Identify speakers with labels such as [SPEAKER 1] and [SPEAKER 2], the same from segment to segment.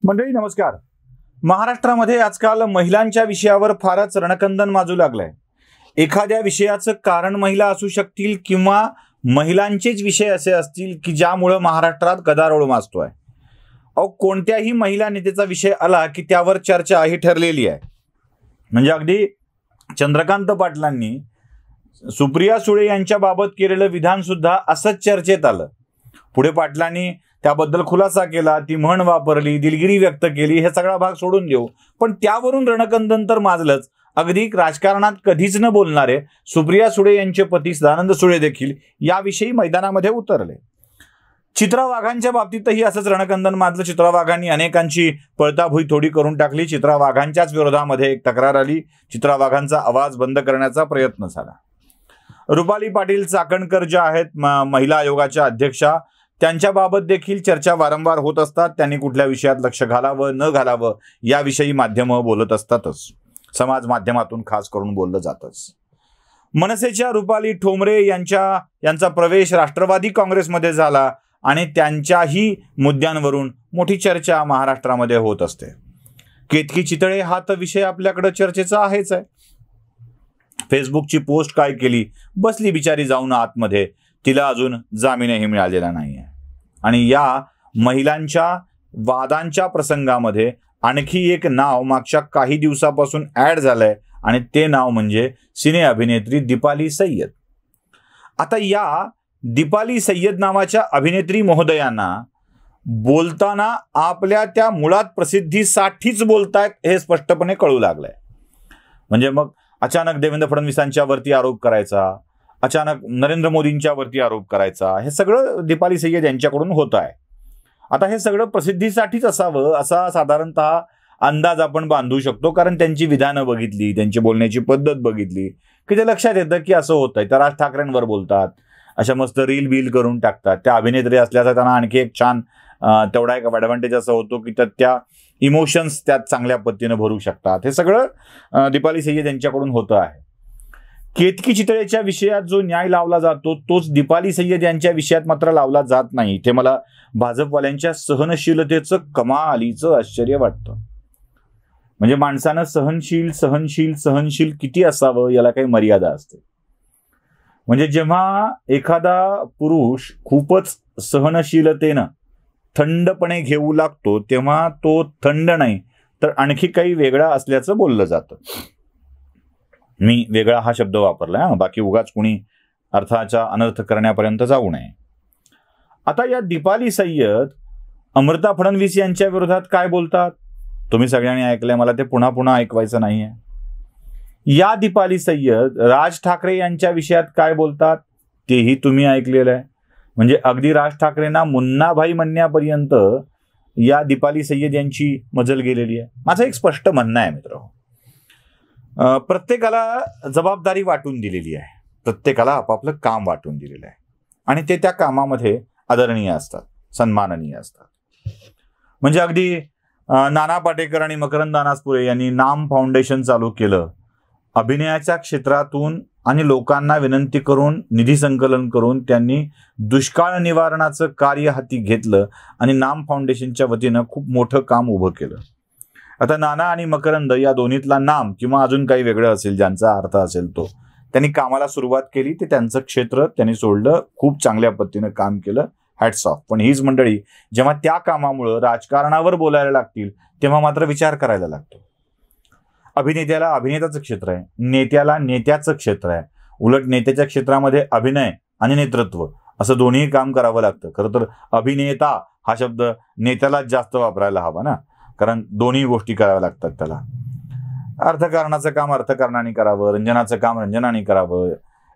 [SPEAKER 1] मंडळी नमस्कार. महाराष्ट्रामध्ये आजकाल महिलांच्या विषयावर फारच रणकंदन माजू लागलंय. एखाद्या विषयाचं कारण महिला असू शकतील किंवा महिलांचेच विषय असे असतील की ज्यामुळे महाराष्ट्रात गदारोळ माजतोय. कोणत्याही महिला नेत्याचा विषय आला की त्यावर चर्चा ही ठरलेली आहे. म्हणजे अगदी चंद्रकांत पाटलांनी सुप्रिया सुळे यांच्या बाबत केलेलं विधान सुद्धा असंच चर्चेत आलं. पुढे पाटलांनी त्याबद्दल खुलासा केला, ती म्हण वापरली, दिलगिरी व्यक्त केली. हे सगळा भाग सोडून देऊ, पण त्यावरून रणकंदन तर माजलंच. अगदी राजकारणात कधीच न बोलणारे सुप्रिया सुळे यांचे पती सदानंद सुळे देखील याविषयी मैदानामध्ये उतरले. चित्रा वाघांच्या बाबतीतही असंच रणकंदन माजलं. चित्रा वाघांनी अनेकांची पळताभुई थोडी करून टाकली. चित्रा वाघांच्याच विरोधामध्ये एक तक्रार आली. चित्रा वाघांचा आवाज बंद करण्याचा प्रयत्न झाला. रुपाली पाटील चाकणकर ज्या आहेत महिला आयोगाच्या अध्यक्षा, त्यांच्याबाबत देखील चर्चा वारंवार होत असतात. त्यांनी कुठल्या विषयात लक्ष घालावं न घालावं याविषयी माध्यमं बोलत असतातच. समाज माध्यमातून खास करून बोललं जातच. मनसेच्या रुपाली ठोंबरे यांचा प्रवेश राष्ट्रवादी काँग्रेसमध्ये झाला आणि त्यांच्याही मुद्द्यांवरून मोठी चर्चा महाराष्ट्रामध्ये होत असते. केतकी चितळे हा तर विषय आपल्याकडे चर्चेचा आहेच आहे. फेसबुकची पोस्ट काय केली, बसली बिचारी जाऊन आतमध्ये, तिला अजून जामीनही मिळालेला नाहीये. आणि या महिलांच्या वादांच्या प्रसंगामध्ये आणखी एक नाव मागच्या काही दिवसापासून ऍड झालंय आणि ते नाव म्हणजे सिने अभिनेत्री दीपाली सय्यद. आता या दीपाली सय्यद नावाच्या अभिनेत्री महोदयांना बोलताना आपल्या त्या मुळात प्रसिद्धीसाठीच बोलतायत हे स्पष्टपणे कळू लागलंय. म्हणजे मग अचानक देवेंद्र फडणवीसांच्या वरती आरोप करायचा, अचानक नरेंद्र मोदींच्या वरती आरोप करायचा, हे सगळं दीपाली सय्यद यांच्याकडून होत आहे. आता हे सगळं प्रसिद्धीसाठीच असावं असा साधारणतः अंदाज आपण बांधू शकतो, कारण त्यांची विधानं बघितली, त्यांची बोलण्याची पद्धत बघितली की ते लक्षात येतं की असं होतंय. त्या राज ठाकरेंवर बोलतात, अशा मस्त रील बिल करून टाकतात. त्या अभिनेत्री असल्याचा त्यांना आणखी एक छान तेवढा एक ॲडव्हान्टेज असा होतो की त्या इमोशन्स त्यात चांगल्या पद्धतीनं भरू शकतात. हे सगळं दीपाली सय्यद यांच्याकडून होतं आहे. केतकी चितळेच्या विषयात जो न्याय लावला जातो तोच दीपाली सय्यद यांच्या विषयात मात्र लावला जात नाही. ते मला भाजपवाल्यांच्या सहनशीलतेचं कमालीचं आश्चर्य वाटतं. म्हणजे माणसानं सहनशील किती असावं याला काही मर्यादा असते. म्हणजे जेव्हा एखादा पुरुष खूपच सहनशीलतेनं थंडपणे घेऊ लागतो तेव्हा तो थंड नाही तर आणखी काही वेगळा असल्याचं बोललं जातं. मी वेगळा हा शब्द वापरला, बाकी उगाच कुणी अर्थाचा अनर्थ करण्यापर्यंत जाऊ नये. आता या दीपाली सय्यद अमृता फडणवीस यांच्या विरोधात काय बोलतात तुम्ही सगळ्यांनी ऐकलंय, मला ते पुन्हा पुन्हा ऐकवायचं नाहीये. या दीपाली सय्यद राज ठाकरे यांच्या विषयात काय बोलतात तेही तुम्ही ऐकलेलं आहे. म्हणजे अगदी राज ठाकरेंना मुन्नाभाई म्हणण्यापर्यंत या दीपाली सय्यद यांची मजल गेलेली आहे. माझं एक स्पष्ट म्हणणं आहे मित्रांनो, प्रत्येकाला जबाबदारी वाटून दिलेली आहे, प्रत्येकाला आपापलं काम वाटून दिलेलं आहे आणि ते त्या कामामध्ये आदरणीय असतात, सन्माननीय असतात. म्हणजे अगदी नाना पाटेकर आणि मकरंद अनासपुरे यांनी नाम फाउंडेशन चालू केलं. अभिनयाच्या क्षेत्रातून आणि लोकांना विनंती करून निधी संकलन करून त्यांनी दुष्काळ निवारणाचं कार्य हाती घेतलं आणि नाम फाउंडेशनच्या वतीनं खूप मोठं काम उभं केलं. आता नाना आणि मकरंद या दोन्हीतला नाम किंवा अजून काही वेगळं असेल ज्यांचा अर्थ असेल तो, त्यांनी कामाला सुरुवात केली, ते त्यांचं क्षेत्र त्यांनी सोडलं, खूप चांगल्या पद्धतीनं काम केलं, हॅट्स ऑफ. पण हीच मंडळी जेव्हा त्या कामामुळं राजकारणावर बोलायला लागतील तेव्हा मात्र विचार करायला लागतो. अभिनेत्याला अभिनेताचं क्षेत्र आहे, नेत्याला नेत्याचं क्षेत्र आहे. उलट नेत्याच्या क्षेत्रामध्ये अभिनय आणि नेतृत्व असं दोन्ही काम करावं लागतं. खरं तर अभिनेता हा शब्द नेत्यालाच जास्त वापरायला हवा ना, कारण दोन्ही गोष्टी कराव्या लागतात त्याला. अर्थकारणाचं काम अर्थकारणाने करावं, रंजनाचं काम रंजनाने करावं,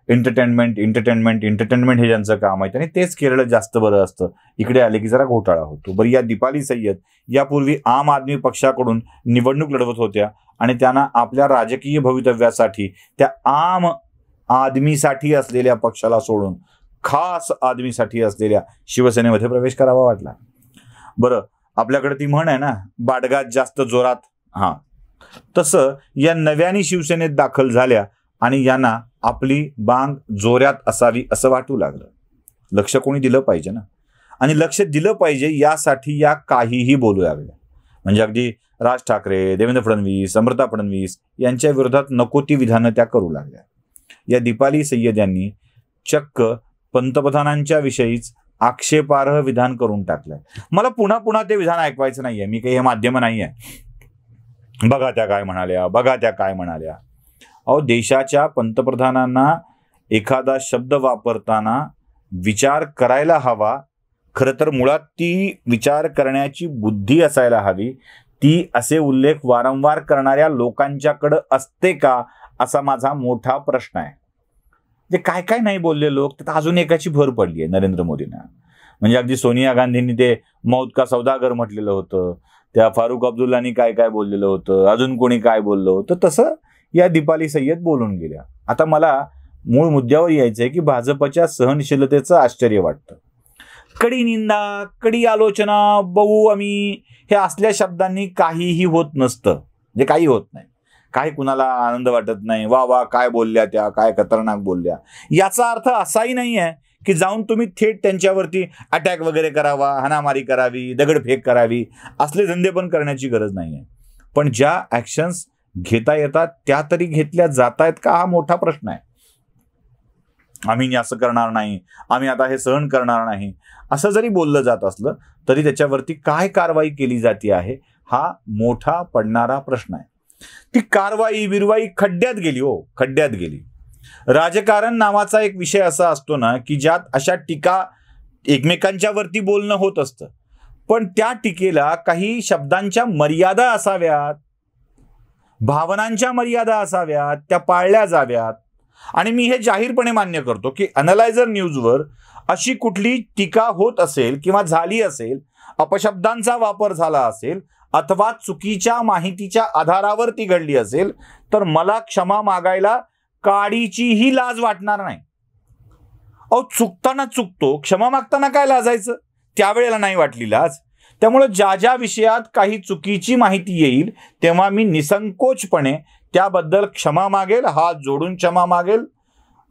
[SPEAKER 1] एंटरटेनमेंट हे ज्यांचं काम आहे त्यांनी तेच केलेलं जास्त बरं असतं. इकडे आले की जरा घोटाळा होतो. बरं, या दीपाली सय्यद यापूर्वी आम आदमी पक्षाकडून निवडणूक लढवत होत्या आणि त्यांना आपल्या राजकीय भवितव्यासाठी त्या आम आदमीसाठी असलेल्या पक्षाला सोडून खास आदमीसाठी असलेल्या शिवसेनेमध्ये प्रवेश करावा वाटला. बरं, आपल्याकडे ती म्हण आहे ना, बाडगात जास्त जोरात. हां, तसं या नव्याने शिवसेनेत दाखल झाल्या आणि यांना आपली बांग जोरात असावी असं वाटू लागलं. लक्ष कोणी दिलं पाहिजे ना, आणि लक्ष दिलं पाहिजे यासाठी या काहीही बोलू लागल्या. म्हणजे अगदी राज ठाकरे, देवेंद्र फडणवीस, अमृता फडणवीस यांच्या विरोधात नको ती विधानं त्या करू लागल्या. या दीपाली सय्यद यांनी चक्क पंतप्रधानांच्या विषयीच आक्षेपार्ह विधान करून टाकलंय. मला पुन्हा पुन्हा ते विधान ऐकवायचं नाहीये, मी काही हे माध्यम नाहीये. बघा त्या काय म्हणाल्या, बघा त्या काय म्हणाल्या. अहो, देशाच्या पंतप्रधानांना एखादा शब्द वापरताना विचार करायला हवा. खरं तर मुळात ती विचार करण्याची बुद्धी असायला हवी. ती असे उल्लेख वारंवार करणाऱ्या लोकांच्याकडं असते का, असा माझा मोठा प्रश्न आहे. जे काय काय नाही बोलले लोक, तर अजून एकाची भर पडली आहे नरेंद्र मोदींना. म्हणजे अगदी सोनिया गांधींनी ते मौत का सौदागर म्हटलेलं होतं, त्या फारुख अब्दुल्लानी काय काय बोललेलं होतं, अजून कोणी काय बोललं होतं, तसं या दीपाली सय्यद बोलून गेल्या. आता मला मूळ मुद्द्यावर यायचंय की भाजपच्या सहनशीलतेचं आश्चर्य वाटतं. कडी निंदा, कडी आलोचना, बघू आम्ही, हे असल्या शब्दांनी काहीही होत नसतं. जे काही होत नाही, काही कुणाला आनंद वाटत नाही. वा वा काय बोलल्या त्या, काय खतरनाक बोलल्या. याचा अर्थ असाही नाही आहे की जाऊन तुम्ही थेट त्यांच्यावरती अटॅक वगैरे करावा, हाणामारी करावी, दगडफेक करावी. असले धंदे पण करण्याची गरज नाही आहे. पण ज्या ऍक्शन्स घेता येतात त्या तरी घेतल्या जात आहेत का, हा मोठा प्रश्न आहे. आम्ही असं करणार नाही, आम्ही आता हे सहन करणार नाही, असं जरी बोललं जात असलं तरी त्याच्यावरती काय कारवाई केली जाते आहे, हा मोठा पडणारा प्रश्न आहे. ती कारवाई बिरवाई खड्ड्यात गेली. हो, खड्ड्यात गेली. राजकारण नावाचा एक विषय असा असतो ना की ज्यात अशा टीका एकमेकांच्या वरती बोलणं होत असतं, पण त्या टीकेला काही शब्दांच्या मर्यादा असाव्यात, भावनांच्या मर्यादा असाव्यात, त्या पाळल्या जाव्यात. आणि मी हे जाहीरपणे मान्य करतो की अॅनालायझर न्यूजवर अशी कुठली टीका होत असेल किंवा झाली असेल, अपशब्दांचा वापर झाला असेल अथवा चुकीच्या माहितीच्या आधारावर ती घडली असेल, तर मला क्षमा मागायला काडीचीही लाज वाटणार नाही. अहो, चुकताना चुकतो, क्षमा मागताना काय लाजायचं, त्यावेळेला नाही वाटली लाज. त्यामुळे ज्या ज्या विषयात काही चुकीची माहिती येईल तेव्हा मी निसंकोचपणे त्याबद्दल क्षमा मागेल, हात जोडून क्षमा मागेल,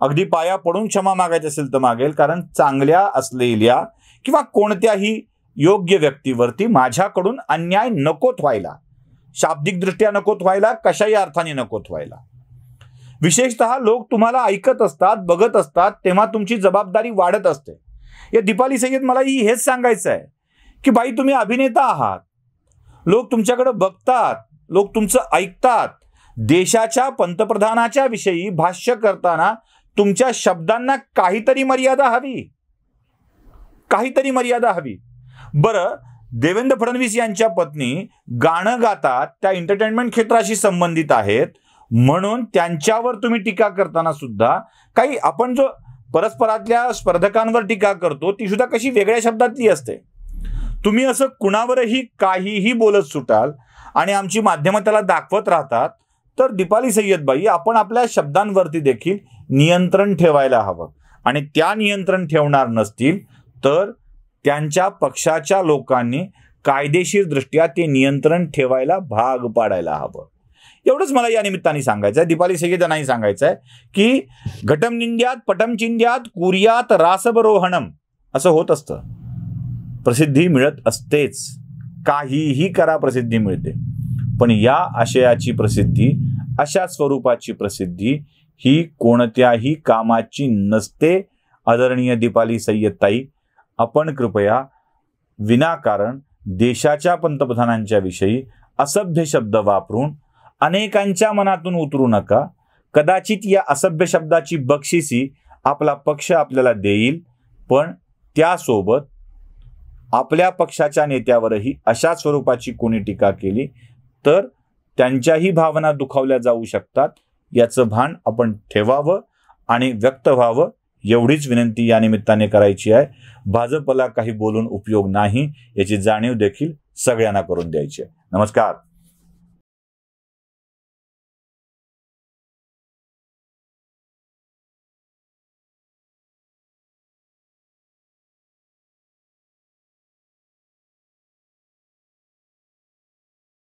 [SPEAKER 1] अगदी पाया पडून क्षमा मागायची असेल तर मागेल. कारण चांगल्या असलेल्या किंवा कोणत्याही योग्य व्यक्तीवरती माझ्याकडून अन्याय नकोत व्हायला, शाब्दिकदृष्ट्या नकोत व्हायला, कशाही अर्थाने नकोत व्हायला. विशेषतः लोक तुम्हाला ऐकत असतात, बघत असतात, तेव्हा तुमची जबाबदारी वाढत असते. या दीपाली सय्यद मलाही हेच सांगायचं आहे की बाई, तुम्ही अभिनेता आहात, लोक तुमच्याकडे बघतात, लोक तुमचं ऐकतात. देशाच्या पंतप्रधानाच्या विषयी भाष्य करताना तुमच्या शब्दांना काहीतरी मर्यादा हवी, काहीतरी मर्यादा हवी. बरं, देवेंद्र फडणवीस यांच्या पत्नी गाणं गातात, त्या एंटरटेनमेंट क्षेत्राशी संबंधित आहेत, म्हणून त्यांच्यावर तुम्ही टीका करताना सुद्धा काही आपण जो परस्परातल्या स्पर्धकांवर टीका करतो ती सुद्धा कशी वेगळ्या शब्दातली असते. तुम्ही असं कुणावरही काहीही बोलत सुटाल आणि आमची माध्यमं त्याला दाखवत राहतात, तर दीपाली सय्यद बाई, आपण आपल्या शब्दांवरती देखील नियंत्रण ठेवायला हवं. आणि त्या नियंत्रण ठेवणार नसतील तर त्यांच्या पक्षाच्या लोकांनी कायदेशीर दृष्ट्या ते नियंत्रण ठेवायला भाग पाडायला हवं. एवढंच मला या निमित्ताने सांगायचं आहे. दीपाली सय्यद यांनाही सांगायचं आहे की घटम निंद्यात पटम चिंद्यात कुर्यात रासबरोहणम, असं होत असतं. प्रसिद्धी मिळत असतेच, काहीही करा प्रसिद्धी मिळते. पण या आशयाची प्रसिद्धी, अशा स्वरूपाची प्रसिद्धी ही कोणत्याही कामाची नसते. आदरणीय दीपाली सय्यद ताई, आपण कृपया विनाकारण देशाच्या पंतप्रधानांच्या विषयी असभ्य शब्द वापरून अनेकांच्या मनातून उतरू नका. कदाचित या असभ्य शब्दाची बक्षिसी आपला पक्ष आपल्याला देईल, पण त्यासोबत आपल्या पक्षाच्या नेत्यावरही अशा स्वरूपाची कोणी टीका केली तर त्यांच्याही भावना दुखावल्या जाऊ शकतात. याचं भान आपण ठेवावं आणि व्यक्त व्हावं, एवढीच विनंती या निमित्ताने करायची आहे. भाजपला काही बोलून उपयोग नाही, याची जाणीव देखील सगळ्यांना करून द्यायची आहे. नमस्कार.